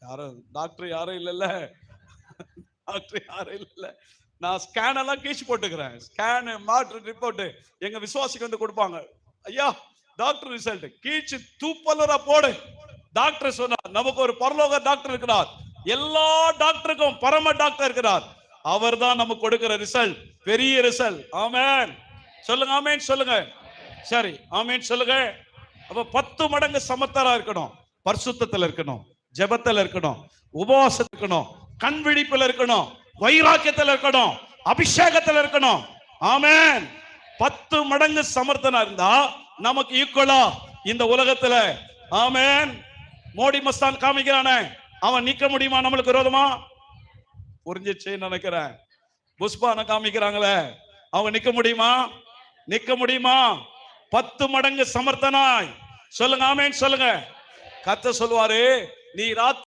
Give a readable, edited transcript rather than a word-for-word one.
யாரும் டாக்டர் யாரும் இல்லைல்ல, டாக்டர் யாரும் இல்லைல்ல. நான் ஸ்கேன் எல்லாம் கீழ்ச்சி போட்டுக்கிறேன். ஸ்கேனு மாற்று ரிப்போர்ட் எங்க விசுவாசிக்கு வந்து கொடுப்பாங்க. ஐயா டாக்டர் ரிசல்ட் கீழ்ச்சி தூப்பலரா போடு. டாக்டர் சொன்னார், நமக்கு ஒரு பரலோக டாக்டர் இருக்கிறார், எல்லா டாக்டருக்கும் பரம டாக்டர் இருக்கிறார், அவர் தான் நமக்கு கொடுக்கிற ரிசல்ட், பெரிய ரிசல்ட். ஆமென் சொல்லுங்க, ஆமென் சொல்லுங்க. சரி, ஆமென் சொல்லுங்க. அப்ப 10 மடங்கு சமத்தரா இருக்கணும், பரிசுத்தத்துல இருக்கணும், ஜெபத்துல இருக்கணும், உபவாசத்துல இருக்கணும், கண் விழிப்புல இருக்கணும், வைராக்கியத்துல இருக்கணும், அபிஷேகத்துல இருக்கணும். ஆமென். 10 மடங்கு சமர்த்தனா இருந்தா நமக்கு ஈக்குவலா இந்த உலகத்துல. ஆமென். மோடி மஸ்தான் காமிக்கிறானே, அவன் நிக்க முடியுமா நம்மளுக்கு விரோதமா? புரிஞ்சிச்சு நினைக்கிறேன். புஷ்பான காமிக்கிறாங்களே, அவங்க நிக்க முடியுமா? நிக்க முடியுமா? 10 மடங்கு சமர்த்தனாய் சொல்லுங்க, ஆமென் சொல்லுங்க. கர்த்தர் சொல்வாரு, நீ ராத்திரி